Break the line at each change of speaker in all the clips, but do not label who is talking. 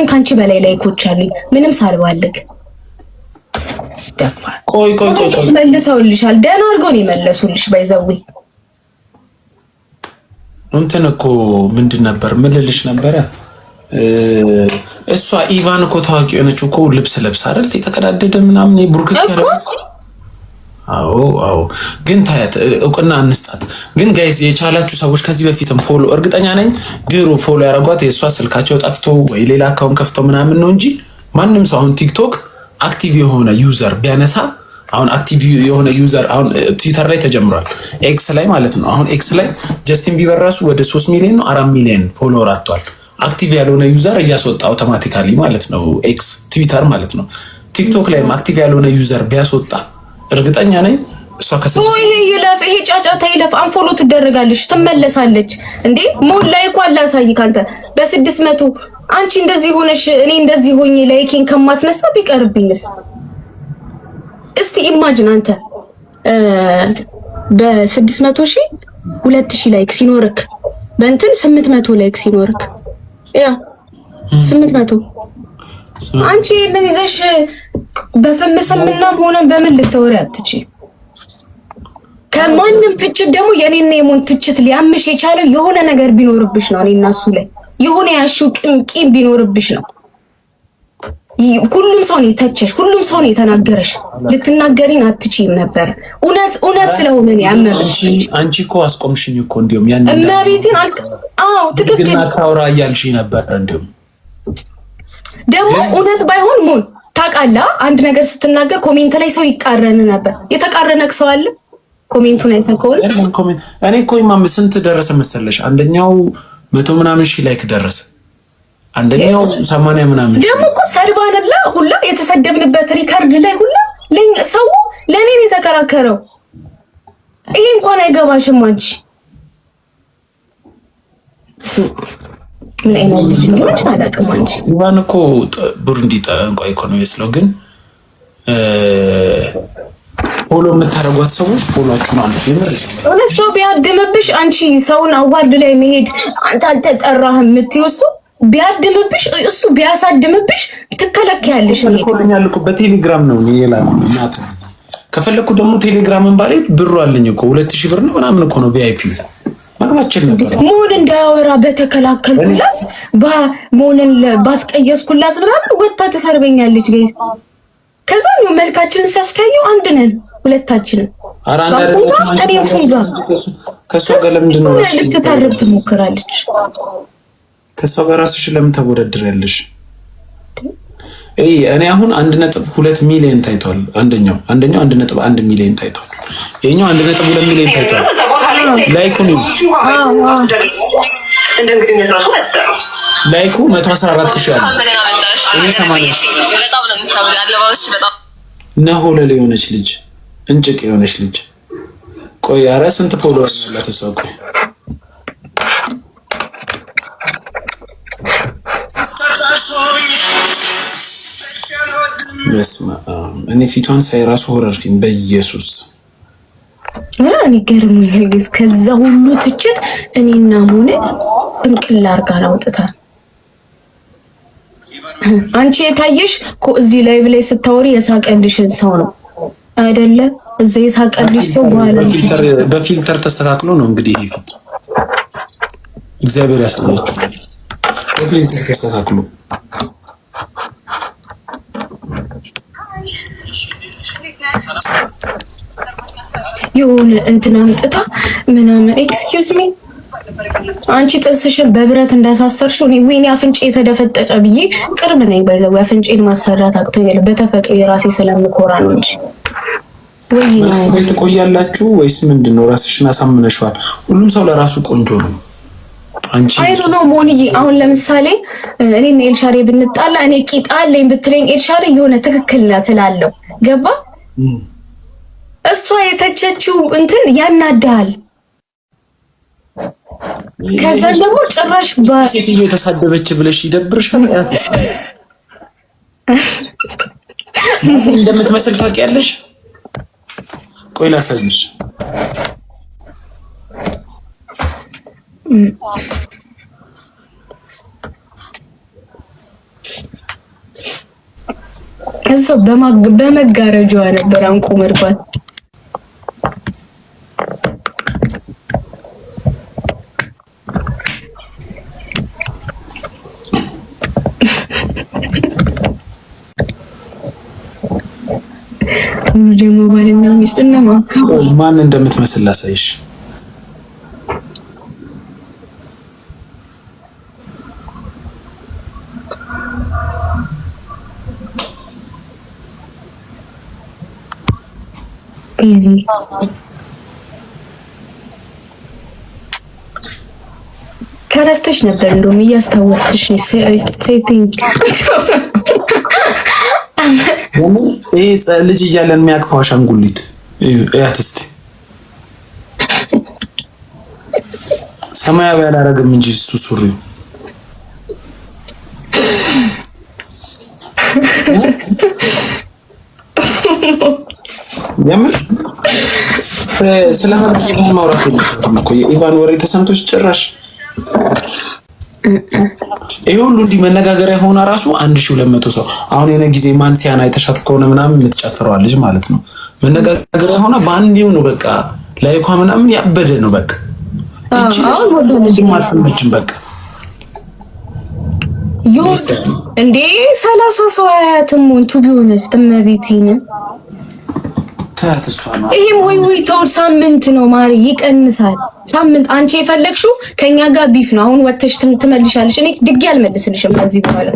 እኔ ካንቺ በላይ ላይኮች አሉኝ ምንም ሳልባልግ።
ቆይ
መልሰውልሻል። ደህና አድርገው ነው የመለሱልሽ። ባይዘዊ
እንትን እኮ ምንድን ነበር ምልልሽ ነበረ እሷ ኢቫን እኮ ታዋቂ የሆነችው እኮ ልብስ ለብሳ አይደል የተቀዳደደ ምናምን የቡርክክ ያለ። አዎ ግን ታያት እውቅና እንስጣት። ግን ጋይስ የቻላችሁ ሰዎች ከዚህ በፊትም ፎሎ እርግጠኛ ነኝ ድሮ ፎሎ ያደረጓት የእሷ ስልካቸው ጠፍቶ ወይ ሌላ አካውንት ከፍተው ምናምን ነው እንጂ ማንም ሰው አሁን ቲክቶክ አክቲቭ የሆነ ዩዘር ቢያነሳ አሁን አክቲቭ የሆነ ዩዘር አሁን ትዊተር ላይ ተጀምሯል፣ ኤክስ ላይ ማለት ነው። አሁን ኤክስ ላይ ጀስቲን ቢበር ራሱ ወደ 3 ሚሊዮን ነው 4 ሚሊዮን ፎሎወር አጥቷል። አክቲቭ ያልሆነ ዩዘር እያስወጣ አውቶማቲካሊ ማለት ነው፣ ኤክስ ትዊተር ማለት ነው። ቲክቶክ ላይ አክቲቭ ያልሆነ ዩዘር ቢያስወጣ እርግጠኛ ነኝ እሷ
ይሄ ይለፍ ይሄ ጫጫታ ይለፍ አንፎሎ ትደረጋለች ትመለሳለች። እንዴ ሞን ላይ እኮ አላሳይ ካንተ በ600 አንቺ እንደዚህ ሆነሽ እኔ እንደዚህ ሆኜ ላይኬን ከማስነሳ ቢቀርብኝስ? እስቲ ኢማጂን አንተ በ600 ሺህ 2000 ላይክ ሲኖርክ በእንትን 800 ላይክ ሲኖርክ ያ 800 አንቺ ምን ይዘሽ በፍምስምና ሆነ በምን ልትወሪ አትቺ? ከማንም ትችት ደግሞ የኔና የሞን ትችት ሊያምሽ የቻለው የሆነ ነገር ቢኖርብሽ ነው። እኔና እሱ ላይ የሆነ ያሹ ቂም ቢኖርብሽ ነው። ሁሉም ሰው ነው የተቸሽ፣ ሁሉም ሰው ነው የተናገረሽ። ልትናገሪን አትችይም ነበር። እውነት ስለሆነ ነው ያመረሽ።
አንቺ እኮ አስቆምሽኝ እኮ እንዲያውም ያን
እመቤቴን ትክክል
ግን አታውራ እያልሽ ነበር። እንዲያውም
ደግሞ እውነት ባይሆን ሞን ታውቃለህ፣ አንድ ነገር ስትናገር ኮሜንት ላይ ሰው ይቃረን ነበር። የተቃረነክ ሰው አለ ኮሜንቱን አይተከውል።
እኔ እኮ ኢማም ስንት ደረሰ መሰለሽ? አንደኛው 100 ምናምን ሺህ ላይክ ደረሰ፣ አንደኛው 80 ምናምን ሺህ።
ደግሞ እኮ ሰድባንላ ሁላ የተሰደብንበት ሪካርድ ላይ ሁላ ሰው ለኔ ነው የተከራከረው። ይሄ እንኳን አይገባሽም አንቺ ምን አይነት ልጅ ነው አላውቅም። አንቺ
ኢቫን እኮ ቡሩንዲ ጠንቋይ እኮ ነው የስለው። ግን ፎሎ የምታደርጓት ሰዎች ፎሎአችሁን አንዱ
እሱ ቢያድምብሽ አንቺ ሰውን አዋርድ ላይ መሄድ አንተ አልተጠራህም የምትይው እሱ ቢያድምብሽ እሱ ቢያሳድምብሽ ትከለከያለሽ።
ይሄኛል እኮ በቴሌግራም ነው ይላል እናት። ከፈለኩ ደግሞ ቴሌግራምን ባለ ብሩ አለኝ እኮ 2000 ብር ነው ምናምን እኮ ነው ቪአይፒ ማግባችን ነበር።
ሞን እንዳያወራ በተከላከልኩላት ሞንን ባስቀየስኩላት ምናምን ወጣ ተሰርበኛለች ጋይስ። ከዛ ነው መልካችንን ሲያስታየው አንድ ነን ሁለታችንን።
አራንዳ ደግሞ ከሷ ጋር ለምንድን ነው
ልትታረብ ትሞክራለች?
ከሷ ጋር ራስሽ ለምን ተወዳድሪያለሽ? እኔ አሁን 1.2 ሚሊዮን ታይቷል። አንደኛው 1.1 ሚሊዮን ታይቷል። የኛው 1.2 ሚሊዮን ታይቷል። ላይኩ ነው ላይኩ 114,000 አለ። ይሄ 80 ነው ለለ የሆነች ልጅ እንጭቅ የሆነች ልጅ። ቆይ ኧረ ስንት ፎሎወር አላት እሷ? ቆይ በስመ አብ እኔ ፊቷን ሳይራሱ ሆረር ፊልም በኢየሱስ
እኔ ገርሞኛል። ከዛ ሁሉ ትችት እኔና ሞኔ እንቅል አርጋ አውጥታል። አንቺ የታየሽ እዚህ ላይቭ ላይ ስታወሪ የሳቀልሽን ሰው ነው አይደለ? እዛ የሳቀልሽ ሰው በኋላ
በፊልተር ተስተካክሎ ነው እንግዲህ ይሄ እግዚአብሔር ያስጠላችሁ። በፊልተር ተስተካክሎ የሆነ እንትን አምጥታ ምናምን ኤክስኪውዝ ሚ አንቺ ጥርስሽን በብረት እንዳሳሰርሽው እኔ ወይኔ አፍንጬ የተደፈጠጨ ብዬ ቅርብ ነኝ። ባይዘው አፍንጬን ማሰራት አቅቶኛል በተፈጥሮ የራሴ ስለምኮራ ነው እንጂ ወይ ነው ትቆያላችሁ ወይስ ምንድነው? ራስሽን አሳምነሽዋል። ሁሉም ሰው ለራሱ ቆንጆ ነው። አንቺ
አይ ኖ ሞኒዬ አሁን ለምሳሌ እኔና ኤልሻሬ ብንጣላ እኔ ቂጣ አለኝ ብትለኝ ኤልሻሬ የሆነ ትክክል ናት እላለሁ። ገባ? እሷ የተቸችው እንትን ያናዳል። ከዛ ደግሞ ጭራሽ
ሴትዮ የተሳደበች ብለሽ ይደብርሻል። ያትስ እንደምትመስል ታውቂያለሽ? ቆይ ላሳይሽ።
ከዛው በመጋረጃዋ ነበር አንቆ መርኳት። ደግሞ ባልና ሚስት
ማን እንደምትመስል ላሳይሽ።
ከረስተሽ ነበር እንደውም እያስታወስሽ ሴቲንግ
ይሄ ልጅ እያለን የሚያቅፈው አሻንጉሊት እያት እስቲ ሰማያዊ አላረግም እንጂ እሱ ሱሪው የምር ስለማለት ኢቫን ማውራት የለም እኮ የኢቫን ወሬ ተሰምቶሽ ጭራሽ ይሄ ሁሉ እንዲህ መነጋገሪያ ሆና ራሱ 1200 ሰው አሁን የሆነ ጊዜ ማንሲያን አይተሻት ከሆነ ምናምን የምትጨፍረው ልጅ ማለት ነው። መነጋገሪያ ሆና በአንዴው ነው በቃ ላይኳ ምናምን ያበደ ነው በቃ እቺ ልጅ ማልፈምችን በቃ
ዮት እንዴ 30 ሰው አያትም ሞንቱ ቢሆንስ ተመቤቲነ ይሄም ወይ ተውል ሳምንት ነው ማሪ ይቀንሳል። ሳምንት አንቺ የፈለግሽው ከኛ ጋር ቢፍ ነው። አሁን ወጥተሽ ትመልሻለሽ። እኔ ድጌ አልመልስልሽም ከዚህ በኋላ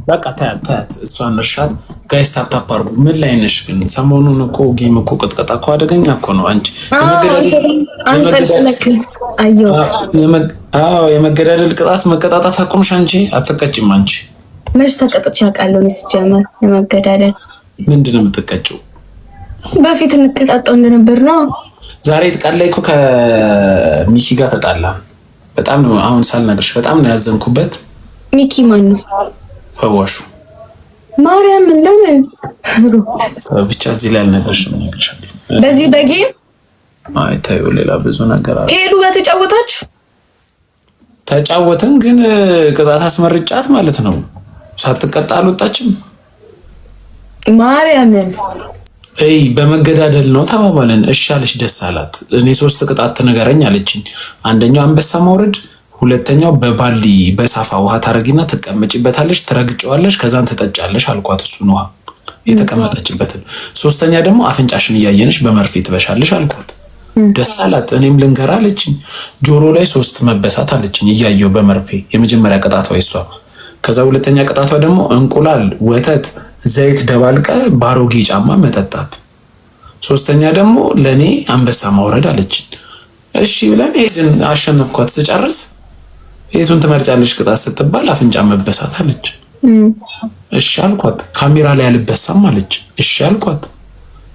በቃ ታያት እሷን እርሻት ጋይስ ታፕ አድርጉ። ምን ላይ ነሽ ግን? ሰሞኑን እኮ ጌም እኮ ቅጥቀጣ እኮ አደገኛ እኮ ነው። የመገዳደል ቅጣት መቀጣጣት አቁምሽ አንቺ አትቀጭም። አንቺ
መች ተቀጥቼ አውቃለሁ? ሲጀመር የመገዳደል
ምንድን ነው የምትቀጭው?
በፊት እንቀጣጣው እንደነበር ነው።
ዛሬ ቀን ላይ እኮ ከሚኪ ጋር ተጣላ። በጣም ነው አሁን ሳልነግርሽ በጣም ነው ያዘንኩበት።
ሚኪ ማን ነው?
ፈዋሹ
ማርያም ለምን
ብቻ እዚህ ላይ አልነግርሽም። ነግርሻለሁ
በዚህ በጌም
አይታዩ ሌላ ብዙ ነገር አለ።
ከሄዱ ጋር
ተጫወትን ግን ቅጣት አስመርጫት ማለት ነው። ሳትቀጣ አልወጣችም።
ማርያምን
በመገዳደል ነው ተባባልን። እሺ አለች፣ ደስ አላት። እኔ 3 ቅጣት ትነገረኝ አለችኝ። አንደኛው አንበሳ ማውረድ፣ ሁለተኛው በባሊ በሳፋ ውሃ ታረጊና ትቀመጪበታለሽ፣ ትረግጫዋለሽ፣ ከዛን ትጠጫለሽ አልኳት። እሱን ውሃ የተቀመጠችበትን። ሶስተኛ ደግሞ አፍንጫሽን እያየንሽ በመርፌ ትበሻለሽ አልኳት። ደስ አላት። እኔም ልንገራ አለችኝ። ጆሮ ላይ 3 መበሳት አለችኝ እያየው በመርፌ። የመጀመሪያ ቅጣቷ እሷ። ከዛ ሁለተኛ ቅጣቷ ደግሞ እንቁላል፣ ወተት፣ ዘይት ደባልቀ ባሮጌ ጫማ መጠጣት። ሶስተኛ ደግሞ ለኔ አንበሳ ማውረድ አለችኝ። እሺ ብለን ሄድን። አሸነፍኳት። ስጨርስ የቱን ትመርጫለሽ ቅጣት ስትባል አፍንጫ መበሳት አለች። እሺ አልኳት። ካሜራ ላይ አልበሳም አለች። እሺ አልኳት።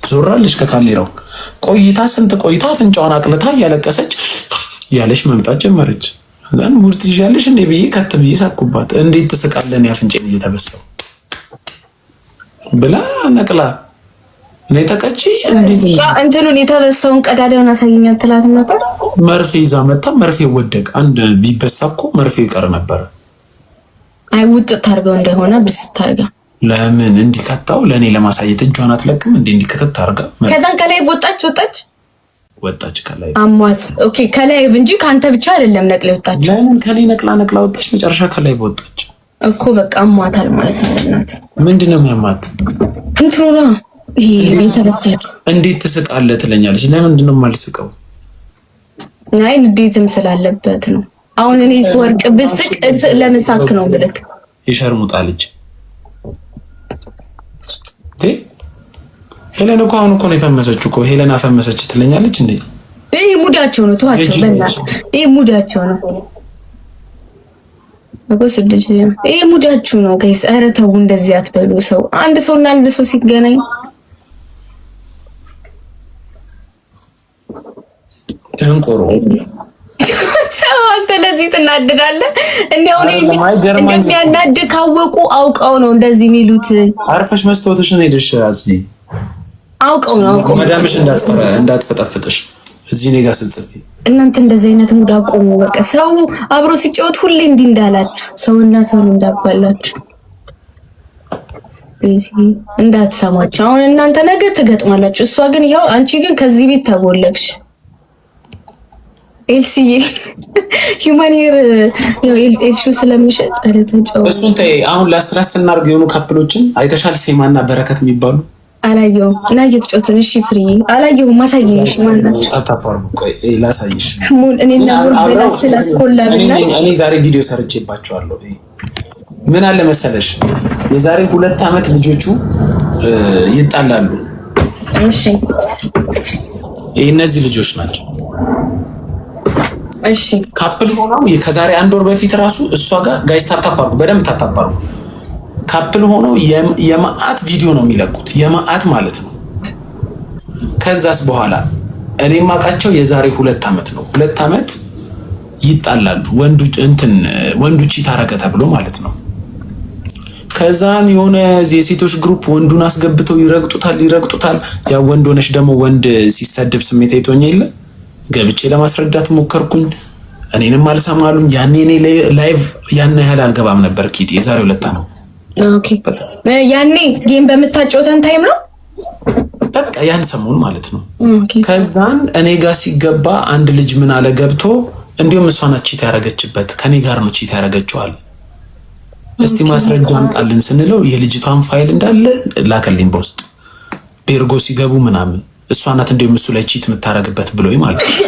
ዞራለች ከካሜራው። ቆይታ ስንት ቆይታ አፍንጫዋን አቅልታ እያለቀሰች ያለሽ መምጣት ጀመረች። እዛን ሙርት ይያለሽ እንዴ ብዬ ከት ብዬ ሳኩባት። እንዴት ትስቃለን ያፍንጫን እየተበሳው ብላ ነቅላ እኔ ተቀጪ እንዴት
እንትኑን የተበሳውን ቀዳዳውን አሳየኝ አትላትም ነበር?
መርፌ ይዛ መጣ። መርፌ ወደቅ። አንድ ቢበሳ እኮ መርፌ ይቀር ነበር።
አይ ውጥት ታርገው እንደሆነ ብስት አርጋ
ለምን እንዲከታው ለኔ ለማሳየት እጇን አትለቅም እንዴ? እንዲከተት ታርጋ
ከዛን ከላይ ወጣች ከላይ አሟት። ኦኬ ከላይ እንጂ ካንተ ብቻ አይደለም ነቅላ ወጣች።
ለምን ከኔ ነቅላ ወጣች። መጨረሻ ከላይ ወጣች
እኮ በቃ አሟታል ማለት ነው። እናት
ምንድነው የሚያማት?
እንትኑና ይሄ የተበሳች
እንዴት ትስቃለህ ትለኛለች። ለምንድን ነው የማልስቀው?
አይ ንዴትም ስላለበት ነው። አሁን እኔ ስወርቅ ብስቅ ለምሳክ ነው ብለክ
ይሸርሙጣ ልጅ ሄለን እኮ አሁን እኮ ነው የፈመሰችው እኮ ሄለን አፈመሰች ትለኛለች እንዴ?
ይሄ ሙዳቸው ነው። ተዋቸው በእናትህ። ይሄ ሙዳቸው ነው እኮ ስድጅ ይሄ ሙዳችሁ ነው ጋይስ። ኧረ ተው እንደዚህ አትበሉ። ሰው አንድ ሰውና አንድ ሰው ሲገናኝ
ተንቆሮ
አንተ ለዚህ ትናደዳለህ። እንደው እንደሚያናድ ካወቁ አውቀው ነው እንደዚህ የሚሉት።
አርፈሽ መስታወትሽን ሄደሽ አዝኒ።
አውቀው ነው
መዳምሽ እንዳትፈጠፍጥሽ እዚህ እኔ ጋር ስትጽፊ።
እናንተ እንደዚህ አይነት ሙድ አቆሙ። በቃ ሰው አብሮ ሲጫወት ሁሌ እንዲህ እንዳላችሁ ሰውና ሰውን እንዳባላችሁ እንዳትሰማቸው አሁን እናንተ ነገር ትገጥማላችሁ። እሷ ግን ይኸው አንቺ ግን ከዚህ ቤት ተቦለግሽ። ኤልሲዬ ሂውማን ሄር ኤልሹ ስለሚሸጥ አረተጫው
እሱን ተይ። አሁን ለአስራት ስናርግ የሆኑ ካፕሎችን አይተሻል? ሴማና በረከት የሚባሉ
አላየሁም። እና እየተጫወትን እሺ፣ ፍሪ አላየሁም። ማሳየሽ ማናቸው?
ታታፓሩ ቆይ ላሳይሽ።
ሙን እኔና ሙን በላስ ስላስቆላብና
እኔ ዛሬ ቪዲዮ ሰርቼባቸዋለሁ። ምን አለ መሰለሽ የዛሬ 2 ዓመት ልጆቹ ይጣላሉ።
እሺ
እነዚህ ልጆች ናቸው።
እሺ
ካፕል ሆነው ከዛሬ 1 ወር በፊት ራሱ እሷ ጋር ጋይስ ታታፓሩ በደንብ ታታፓሩ ካፕል ሆነው የማአት ቪዲዮ ነው የሚለቁት፣ የማአት ማለት ነው። ከዛስ በኋላ እኔ ማቃቸው የዛሬ 2 ዓመት ነው። 2 ዓመት ይጣላሉ። ወንዱ ቺት አረገ ተብሎ ማለት ነው። ከዛን የሆነ የሴቶች ግሩፕ ወንዱን አስገብተው ይረግጡታል። ያ ወንድ ሆነሽ ደግሞ ወንድ ሲሰደብ ስሜት አይቶኝ የለ ገብቼ ለማስረዳት ሞከርኩኝ። እኔንም አልሰማሉም። ያኔ እኔ ላይቭ ያን ያህል አልገባም ነበር። ኪድ የዛሬ 2 ዓመት
ኦኬ። ያኔ ጌም በምታጫወተን ታይም ነው
በቃ ያን ሰሞን ማለት ነው። ከዛን እኔ ጋር ሲገባ አንድ ልጅ ምን አለ ገብቶ እንዲሁም እሷ ናት ቺት ያረገችበት ከኔ ጋር ነው ቺት ያረገችዋል። እስቲ ማስረጃ አምጣልን ስንለው የልጅቷን ፋይል እንዳለ ላከልኝ በውስጥ ቤርጎ ሲገቡ ምናምን እሷ ናት እንዲሁም እሱ ላይ ቺት የምታረግበት ብሎኝ ማለት ነው።